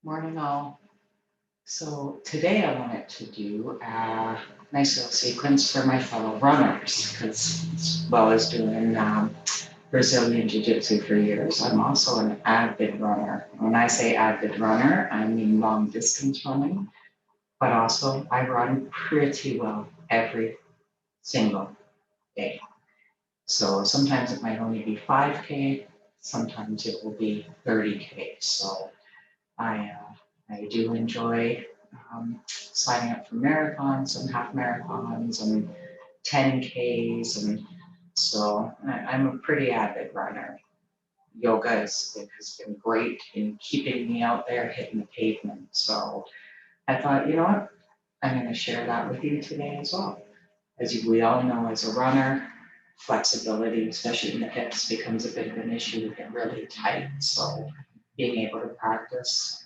Morning all. So today I wanted to do a nice little sequence for my fellow runners because as well as doing Brazilian Jiu-Jitsu for years, I'm also an avid runner. When I say avid runner, I mean long distance running, but also I run pretty well every single day. So sometimes it might only be 5K, sometimes it will be 30K. So I do enjoy signing up for marathons and half marathons and 10Ks. And so I'm a pretty avid runner. Yoga has been great in keeping me out there hitting the pavement. So I thought, you know what? I'm going to share that with you today as well. We all know, as a runner, flexibility, especially in the hips, becomes a bit of an issue. We get really tight. So being able to practice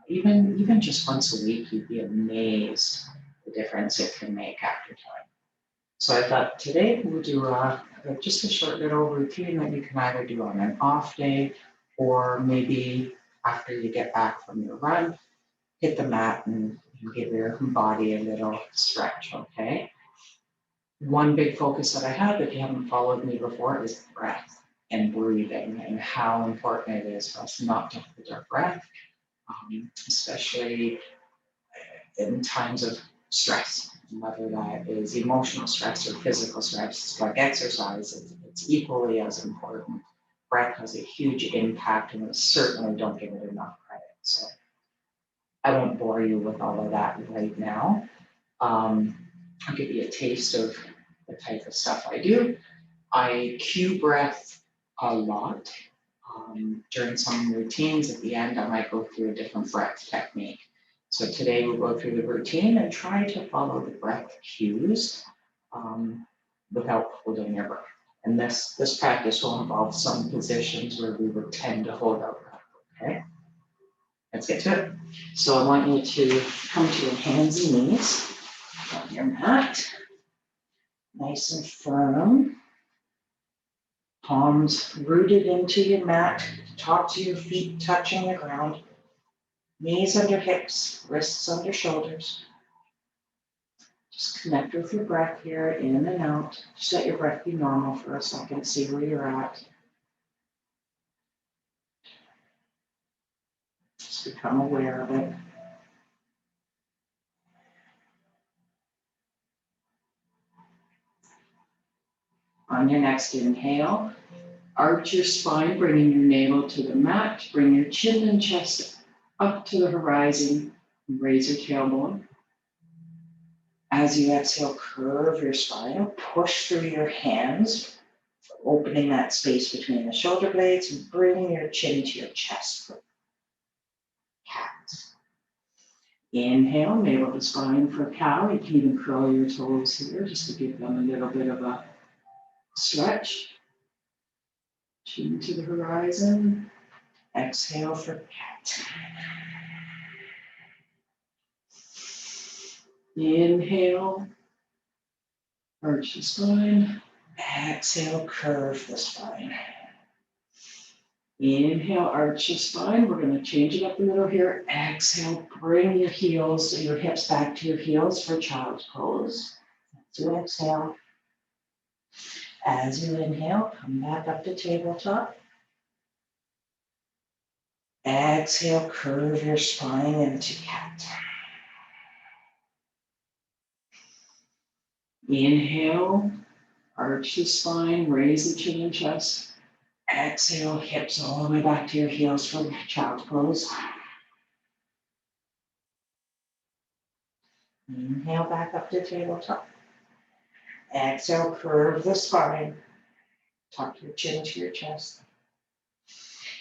even just once a week, you'd be amazed the difference it can make after time. So I thought today we'll do just a short little routine that you can either do on an off day or maybe after you get back from your run, hit the mat and give your body a little stretch, okay? One big focus that I have, if you haven't followed me before, is breath and breathing and how important it is for us not to hold our breath, especially in times of stress, whether that is emotional stress or physical stress, like exercise, it's equally as important. Breath has a huge impact, and we certainly don't give it enough credit. So I won't bore you with all of that right now. I'll give you a taste of the type of stuff I do. I cue breath a lot. During some routines at the end, I might go through a different breath technique. So today we'll go through the routine and try to follow the breath cues without holding your breath. And this practice will involve some positions where we would tend to hold our breath, okay? Let's get to it. So I want you to come to your hands and knees on your mat, nice and firm. Palms rooted into your mat, tops of your feet touching the ground, knees under hips, wrists under shoulders. Just connect with your breath here, in and out. Just let your breath be normal for a second, see where you're at. Just become aware of it. On your next inhale, arch your spine, bringing your navel to the mat. Bring your chin and chest up to the horizon. And raise your tailbone. As you exhale, curve your spine, push through your hands, opening that space between the shoulder blades and bring your chin to your chest for cat. Inhale, navel to spine for cow. You can even curl your toes here just to give them a little bit of a stretch. Chin to the horizon. Exhale for cat. Inhale, arch the spine. Exhale, curve the spine. Inhale, arch your spine. We're going to change it up a little here. Exhale, bring your heels, your hips back to your heels for child's pose. So exhale. As you inhale, come back up to tabletop. Exhale, curve your spine into cat. Inhale, arch the spine, raise the chin and chest. Exhale, hips all the way back to your heels for child's pose. Inhale, back up to tabletop. Exhale, curve the spine. Tuck your chin to your chest.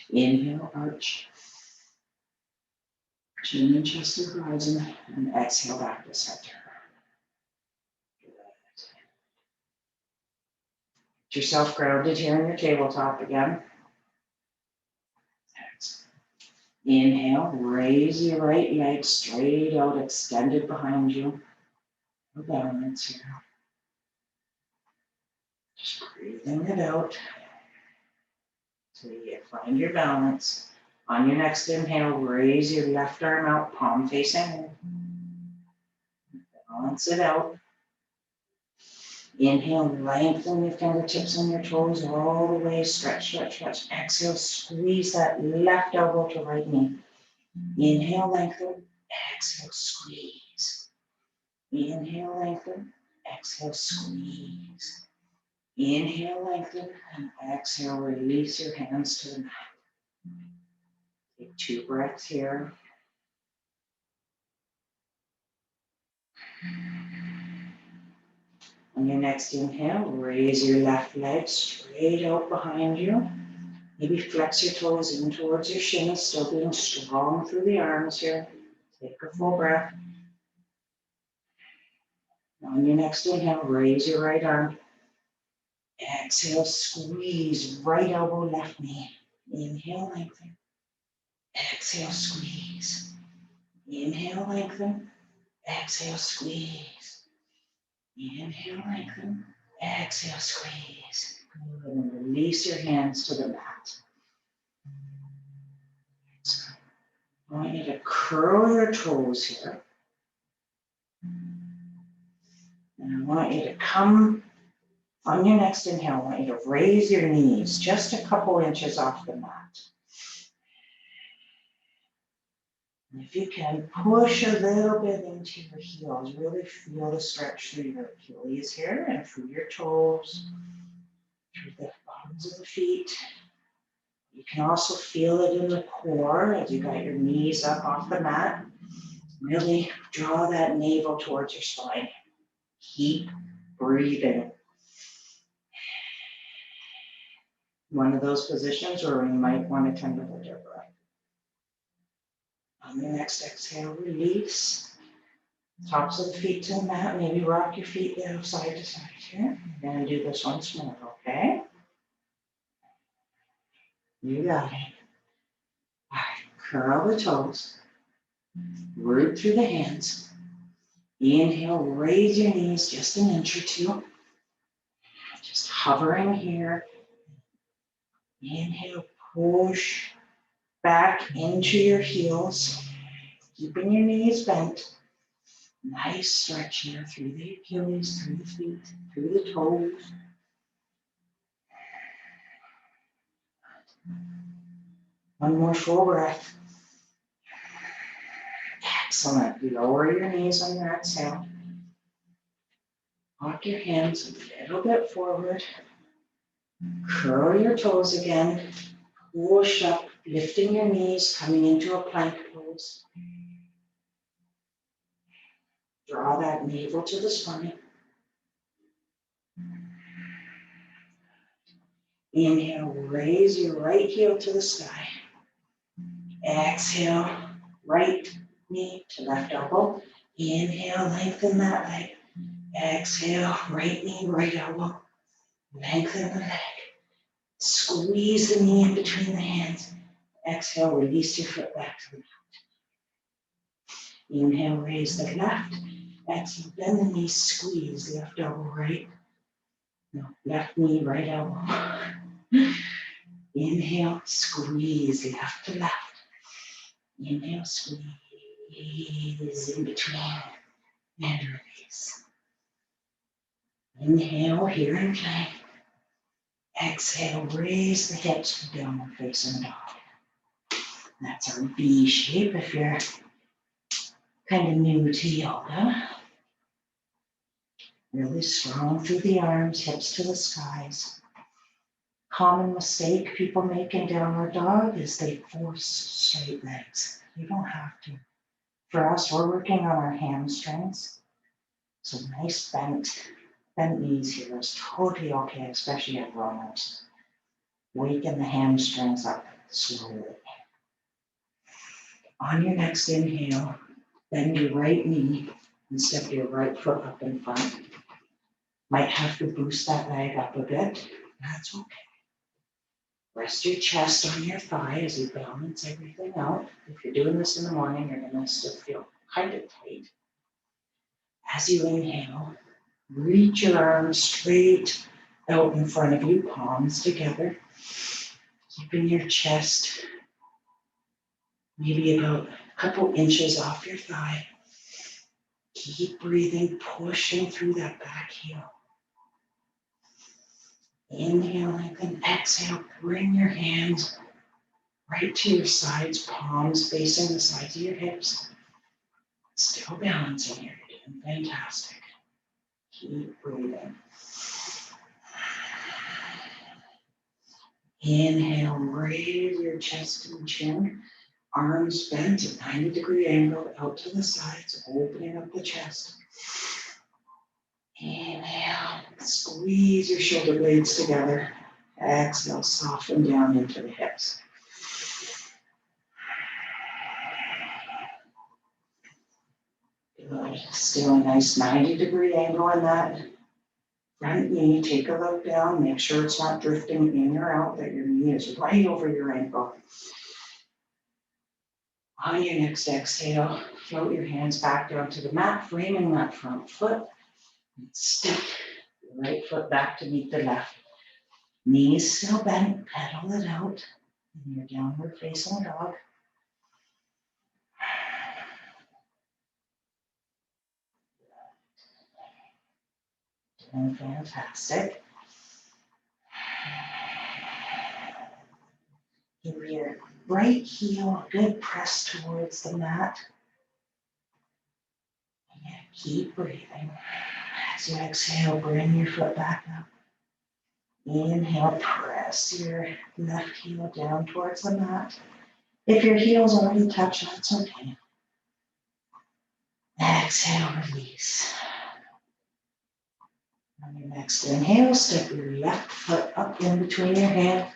Inhale, arch. Chin and chest to horizon. And exhale, back to center. Good. Get yourself grounded here on your tabletop again. Inhale, raise your right leg straight out, extended behind you. No balance here. Just breathing it out. So you find your balance. On your next inhale, raise your left arm out, palm facing in. Balance it out. Inhale, lengthen your fingertips and your toes all the way. Stretch, stretch, stretch. Exhale, squeeze that left elbow to right knee. Inhale, lengthen. Exhale, squeeze. Inhale, lengthen. Exhale, squeeze. Inhale, lengthen. And exhale, release your hands to the mat. Take 2 breaths here. On your next inhale, raise your left leg straight out behind you. Maybe flex your toes in towards your shins, still being strong through the arms here. Take a full breath. On your next inhale, raise your right arm. Exhale, squeeze right elbow, left knee. Inhale, lengthen. Exhale, squeeze. Inhale, lengthen. Exhale, squeeze. Inhale, lengthen. Exhale, squeeze. Good. And release your hands to the mat. So I want you to curl your toes here. And I want you to come on your next inhale. I want you to raise your knees just a couple inches off the mat. And if you can, push a little bit into your heels. Really feel the stretch through your Achilles here and through your toes, through the bottoms of the feet. You can also feel it in the core as you got your knees up off the mat. Really draw that navel towards your spine. Keep breathing. One of those positions where you might want to tend to hold your breath. On your next exhale, release. Tops of the feet to the mat. Maybe rock your feet down side to side here. We're going to do this once more, okay? You got it. All right, curl the toes. Root through the hands. Inhale, raise your knees just an inch or two. Just hovering here. Inhale, push back into your heels. Keeping your knees bent. Nice stretch here through the Achilles, through the feet, through the toes. One more full breath. Excellent. Lower your knees on your exhale. Walk your hands a little bit forward. Curl your toes again. Push up, lifting your knees, coming into a plank pose. Draw that navel to the spine. Inhale, raise your right heel to the sky. Exhale, right knee to left elbow. Inhale, lengthen that leg. Exhale, right knee, right elbow. Lengthen the leg. Squeeze the knee in between the hands. Exhale, release your foot back to the mat. Inhale, raise the left. Exhale, bend the knee, squeeze left elbow right. No, left knee, right elbow. Inhale, squeeze left to left. Inhale, squeeze in between and release. Inhale, here in plank. Exhale, raise the hips to downward facing dog. That's our V shape if you're kind of new to yoga. Really strong through the arms, hips to the skies. Common mistake people make in downward dog is they force straight legs. You don't have to. For us, we're working on our hamstrings. So nice bent knees here is totally okay, especially at runners. Waken the hamstrings up slowly. On your next inhale, bend your right knee and step your right foot up in front. Might have to boost that leg up a bit. That's okay. Rest your chest on your thigh as you balance everything out. If you're doing this in the morning, you're going to still feel kind of tight. As you inhale, reach your arms straight out in front of you, palms together, keeping your chest maybe about a couple inches off your thigh. Keep breathing, pushing through that back heel. Inhale, lengthen, exhale, bring your hands right to your sides, palms facing the sides of your hips. Still balancing here, you're doing fantastic. Keep breathing. Inhale, raise your chest and chin. Arms bent at 90-degree angle out to the sides, opening up the chest. Inhale, squeeze your shoulder blades together. Exhale, soften down into the hips. Good. Still a nice 90-degree angle in that front knee. Take a look down. Make sure it's not drifting in or out, that your knee is right over your ankle. On your next exhale, float your hands back down to the mat, framing that front foot. Step the right foot back to meet the left. Knees still bent, pedal it out in your downward facing dog. Doing fantastic. Give your right heel a good press towards the mat. And keep breathing. As you exhale, bring your foot back up. Inhale, press your left heel down towards the mat. If your heels already touch, that's okay. Exhale, release. On your next inhale, step your left foot up in between your hands.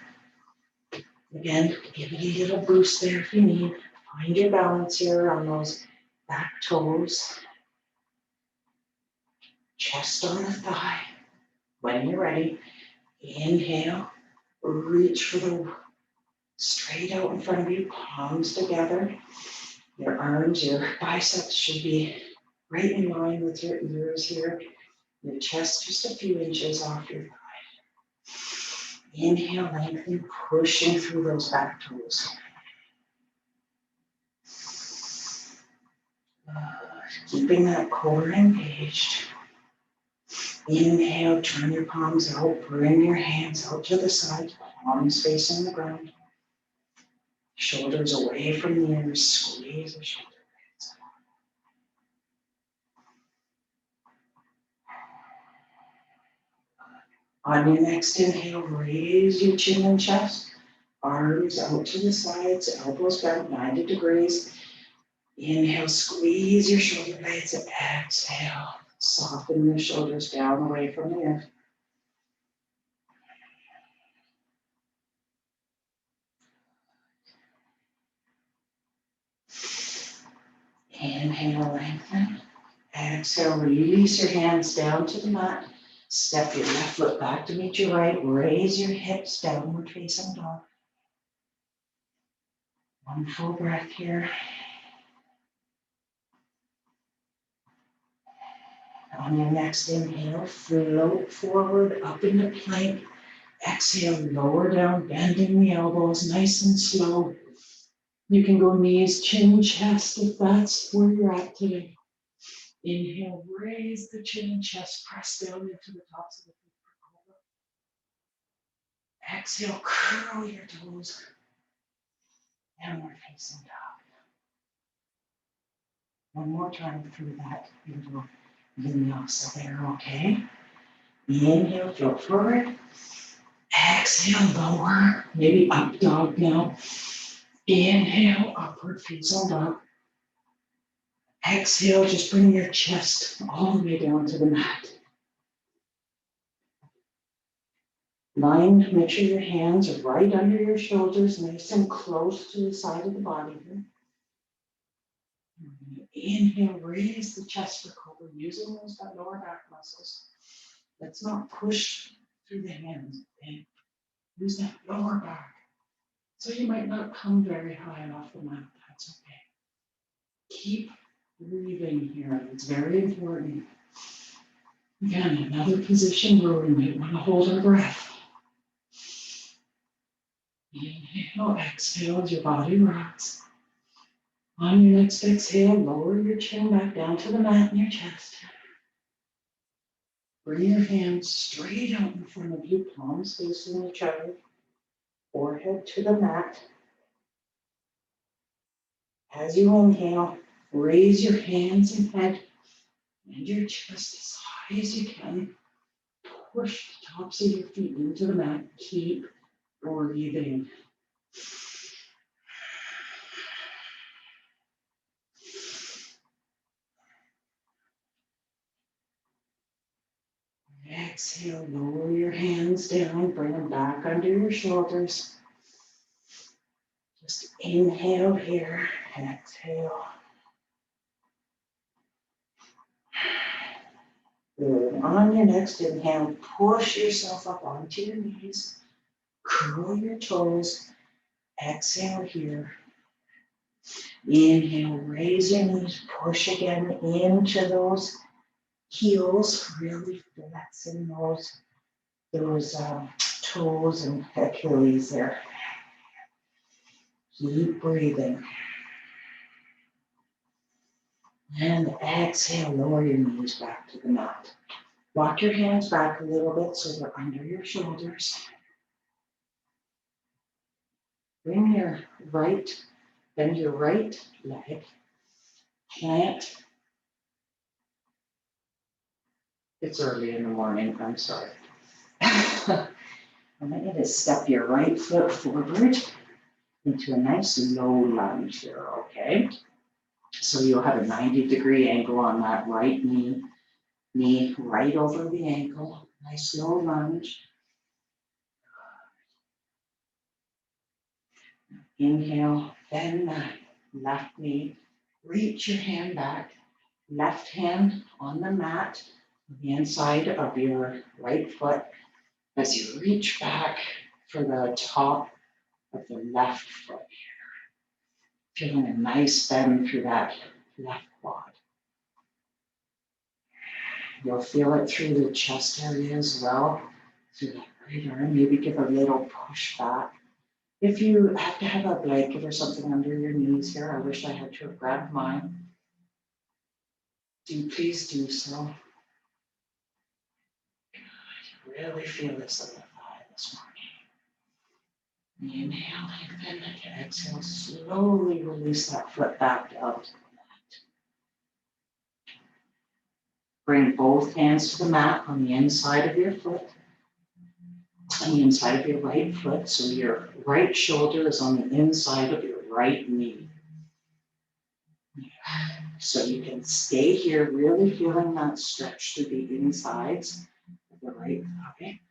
Again, give it a little boost there if you need. Find your balance here on those back toes. Chest on the thigh. When you're ready, inhale, reach for the straight out in front of you, palms together. Your arms, your biceps should be right in line with your ears here. Your chest just a few inches off your thigh. Inhale, lengthen, pushing through those back toes. Keeping that core engaged. Inhale, turn your palms out, bring your hands out to the side, palms facing the ground. Shoulders away from the ears, squeeze the shoulder blades. On your next inhale, raise your chin and chest, arms out to the sides, elbows bent 90 degrees. Inhale, squeeze your shoulder blades, and exhale, soften your shoulders down away from the earth. Inhale, lengthen. Exhale, release your hands down to the mat. Step your left foot back to meet your right. Raise your hips, downward facing dog. One full breath here. On your next inhale, float forward up into plank. Exhale, lower down, bending the elbows, nice and slow. You can go knees, chin, chest if that's where you're at today. Inhale, raise the chin and chest, press down into the tops of the feet for cobra. Exhale, curl your toes. Downward facing dog. One more time through that little vinyasa there, okay? Inhale, float forward. Exhale, lower, maybe up dog now. Inhale, upward facing dog. Exhale, just bring your chest all the way down to the mat. Make sure your hands are right under your shoulders, nice and close to the side of the body here. Inhale, raise the chest for cobra, using those lower back muscles. Let's not push through the hands. Okay? Use that lower back. So you might not come very high off the mat. That's okay. Keep breathing here. It's very important. Again, another position where we might want to hold our breath. Inhale, exhale as your body rocks. On your next exhale, lower your chin back down to the mat in your chest. Bring your hands straight out in front of you, palms facing each other, forehead to the mat. As you inhale, raise your hands and head and your chest as high as you can. Push the tops of your feet into the mat. Keep breathing. Exhale, lower your hands down, bring them back under your shoulders. Just inhale here, exhale. Good. On your next inhale, push yourself up onto your knees, curl your toes, exhale here. Inhale, raise your knees, push again into those heels, really flexing those toes and Achilles there. Keep breathing. And exhale, lower your knees back to the mat. Walk your hands back a little bit so they're under your shoulders. Bring your bend your right leg. Plant. It's early in the morning, I'm sorry. I want you to step your right foot forward into a nice low lunge here, okay? So you'll have a 90-degree angle on that right knee right over the ankle. Nice low lunge. Inhale, bend that left knee. Reach your hand back. Left hand on the mat, the inside of your right foot. As you reach back for the top of the left foot. Feeling a nice bend through that left quad. You'll feel it through the chest area as well, through that right arm. Maybe give a little push back. If you have to have a blanket or something under your knees here, I wish I had to have grabbed mine. Please do so. Really feel this in the thigh this morning. Inhale, lengthen, and exhale, slowly release that foot back out to the mat. Bring both hands to the mat on the inside of your foot, on the inside of your right foot, so your right shoulder is on the inside of your right knee. So you can stay here, really feeling that stretch through the insides of the right thigh.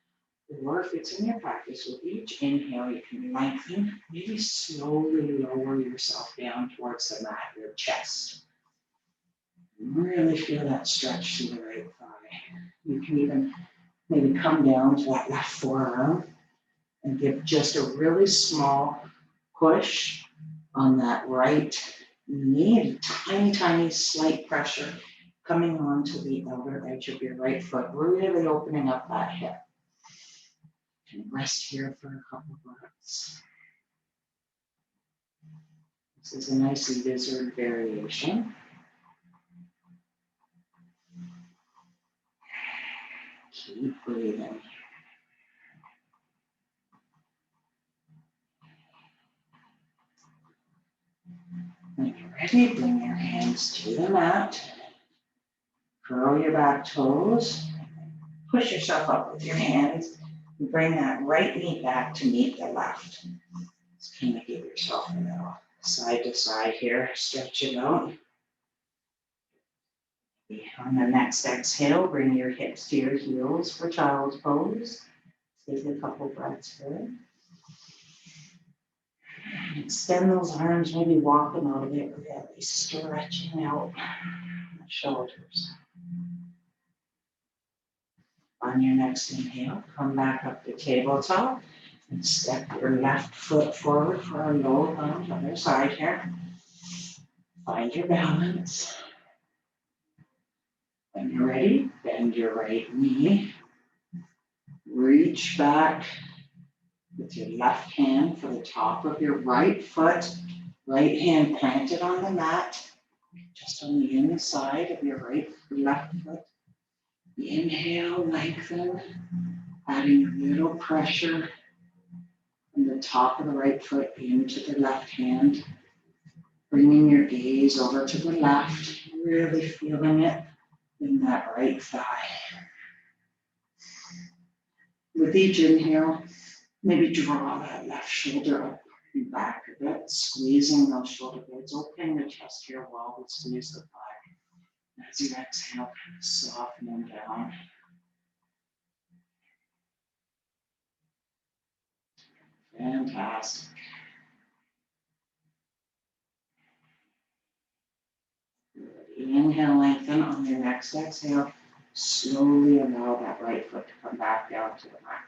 Or if it's in your practice, with each inhale, you can lengthen, maybe slowly lower yourself down towards the mat, your chest. Really feel that stretch through the right thigh. You can even maybe come down to that left forearm and give just a really small push on that right knee, tiny, tiny slight pressure coming onto the outer edge of your right foot, really opening up that hip. And rest here for a couple of breaths. This is a nice lizard variation. Keep breathing. When you're ready, bring your hands to the mat. Curl your back toes. Push yourself up with your hands. And bring that right knee back to meet the left. Just kind of give yourself a little side to side here. Stretch it out. On the next exhale, bring your hips to your heels for child's pose. Take a couple breaths here. Extend those arms, maybe walk them out a bit, really stretching out the shoulders. On your next inhale, come back up to tabletop and step your left foot forward for a low lunge, other side here. Find your balance. When you're ready, bend your right knee. Reach back with your left hand for the top of your right foot. Right hand planted on the mat, just on the inside of your left foot. Inhale, lengthen, adding a little pressure from the top of the right foot into the left hand. Bringing your gaze over to the left, really feeling it in that right thigh. With each inhale, maybe draw that left shoulder up and back a bit, squeezing those shoulder blades, opening the chest here while we squeeze the thigh. As you exhale, softening down. Fantastic. Inhale, lengthen. On your next exhale, slowly allow that right foot to come back down to the mat.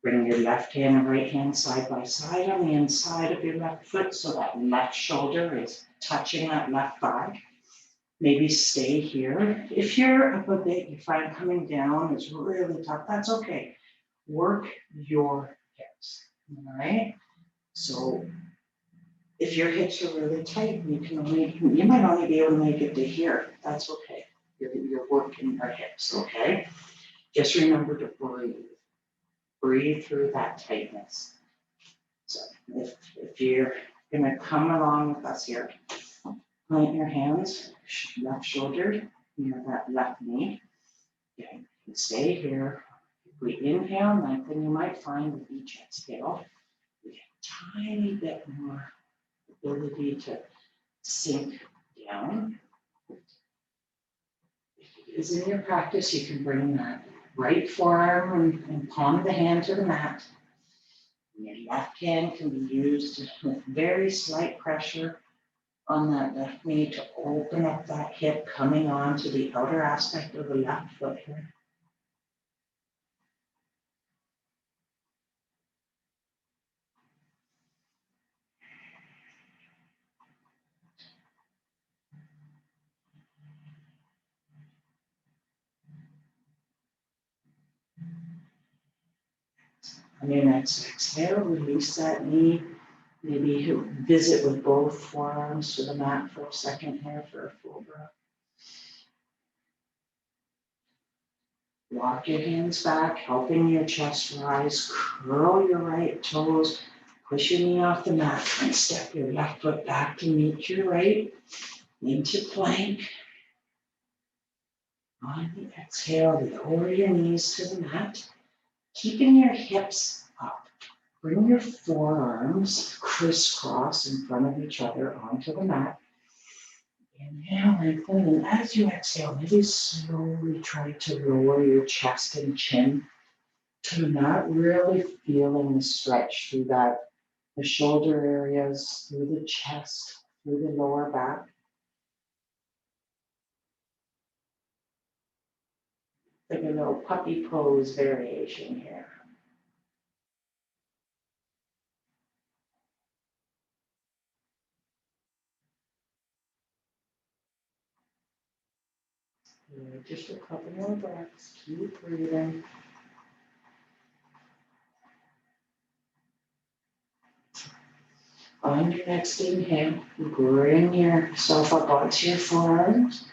Bring your left hand and right hand side by side on the inside of your left foot so that left shoulder is touching that left thigh. Maybe stay here. If you're up a bit, you find coming down is really tough, that's okay. Work your hips, all right? So if your hips are really tight, you might only be able to make it to here. That's okay. You're working your hips, okay? Just remember to breathe. Breathe through that tightness. So if you're gonna come along with us here, plant your hands, left shoulder, near that left knee. Okay, stay here. If we inhale, lengthen, you might find with each exhale, we get a tiny bit more ability to sink down. If it is in your practice, you can bring that right forearm and palm of the hand to the mat. And your left hand can be used with very slight pressure on that left knee to open up that hip, coming on to the outer aspect of the left foot here. On your next exhale, release that knee. Maybe visit with both forearms to the mat for a second here for a full breath. Walk your hands back, helping your chest rise. Curl your right toes. Push your knee off the mat and step your left foot back to meet your right into plank. On the exhale, lower your knees to the mat, keeping your hips up. Bring your forearms crisscross in front of each other onto the mat. Inhale, lengthen, and as you exhale, maybe slowly try to lower your chest and chin to the mat, really feeling the stretch through the shoulder areas, through the chest, through the lower back. Like a little puppy pose variation here. Just a couple more breaths. Keep breathing. On your next inhale, bring yourself up onto your forearms.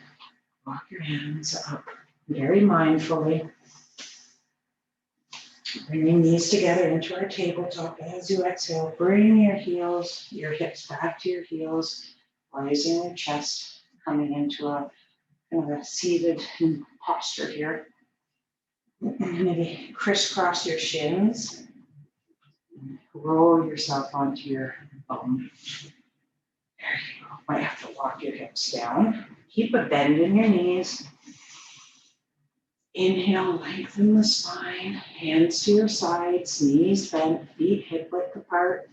Walk your hands up very mindfully. Bring your knees together into our tabletop. As you exhale, bring your hips back to your heels, rising your chest, coming into a kind of a seated posture here. Maybe crisscross your shins. Roll yourself onto your bum. There you go. Might have to walk your hips down. Keep a bend in your knees. Inhale, lengthen the spine, hands to your sides, knees bent, feet hip width apart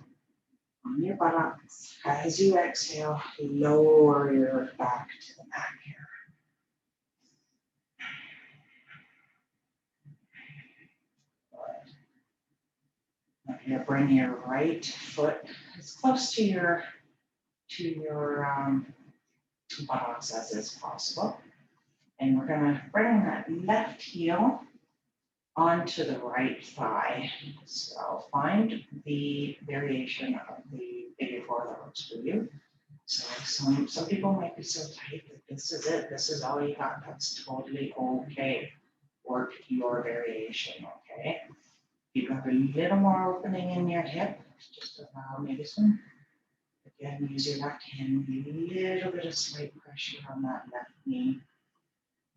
on your buttocks. As you exhale, lower your back to the mat here. Now you're gonna bring your right foot as close to your buttocks as is possible. And we're gonna bring that left heel onto the right thigh. So find the variation of the big 4 that works for you. So some people might be so tight that this is it. This is all you got. That's totally okay. Work your variation, okay? You've got a little more opening in your hip. Just allow maybe some, again, use your left hand, maybe a little bit of slight pressure on that left knee,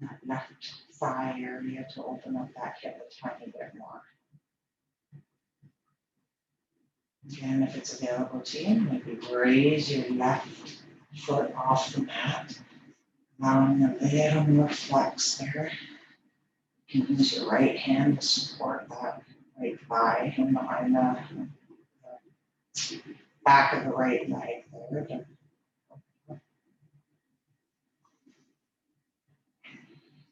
that left thigh area to open up that hip a tiny bit more. Again, if it's available to you, maybe raise your left foot off the mat, allowing a little more flex there. You can use your right hand to support that right thigh and behind the back of the right leg there.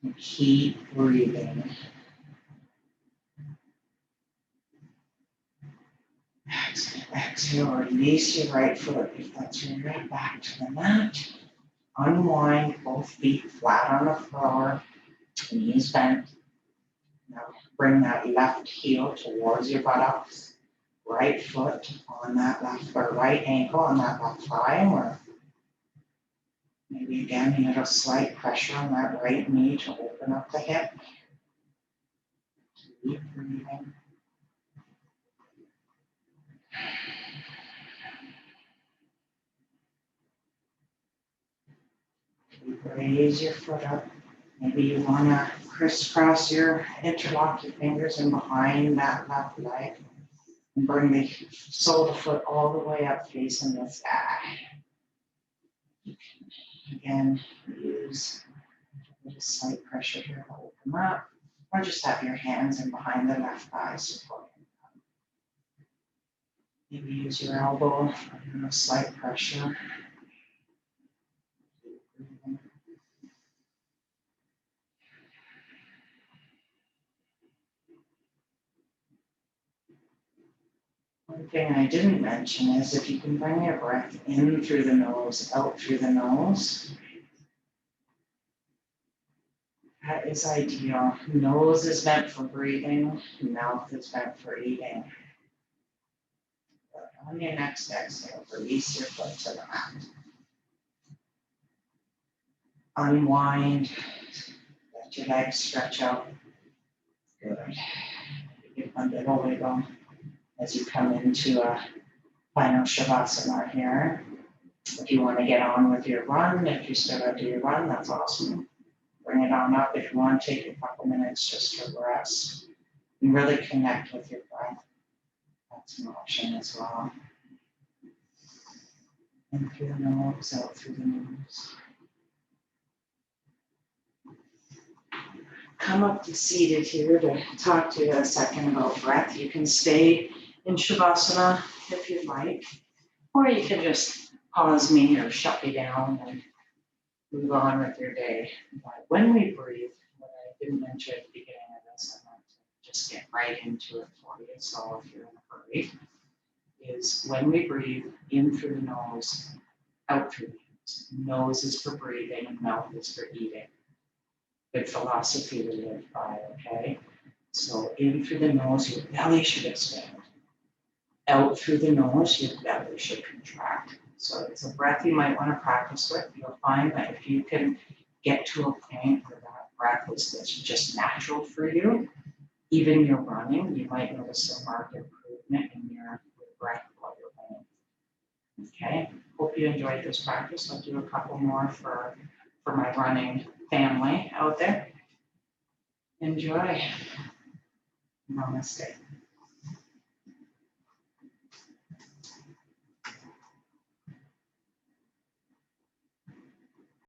And keep breathing. Exhale, release your right foot if that's your right back to the mat. Unwind, both feet flat on the floor, knees bent. Now bring that left heel towards your buttocks. Right foot on that left, or right ankle on that left thigh, or maybe again a little slight pressure on that right knee to open up the hip. Keep breathing. Raise your foot up. Maybe you want to crisscross interlock your fingers in behind that left leg and bring the sole of the foot all the way up facing the sky. Again, use a little slight pressure here to open up, or just have your hands in behind the left thigh supporting. Maybe use your elbow for a slight pressure. One thing I didn't mention is if you can bring your breath in through the nose, out through the nose, that is ideal. Nose is meant for breathing, mouth is meant for eating. But on your next exhale, release your foot to the mat. Unwind, let your legs stretch out. Good. Give a little wiggle as you come into a final Shavasana here. If you want to get on with your run, if you still got to do your run, that's awesome. Bring it on up. If you want to take a couple minutes just to rest and really connect with your breath, that's an option as well. In through the nose, out through the nose. Come up to seated here to talk to you a second about breath. You can stay in Shavasana if you'd like, or you can just pause me or shut me down and move on with your day. But when we breathe, what I didn't mention at the beginning of this, I want to just get right into it for you. So if you're in a hurry, is when we breathe in through the nose, out through the nose. Nose is for breathing, mouth is for eating. Good philosophy to live by, okay? So in through the nose, your belly should expand. Out through the nose, your belly should contract. So it's a breath you might want to practice with. You'll find that if you can get to a point where that breath is just natural for you, even you're running, you might notice a marked improvement in your breath while you're running. Okay, hope you enjoyed this practice. I'll do a couple more for my running family out there. Enjoy. Namaste.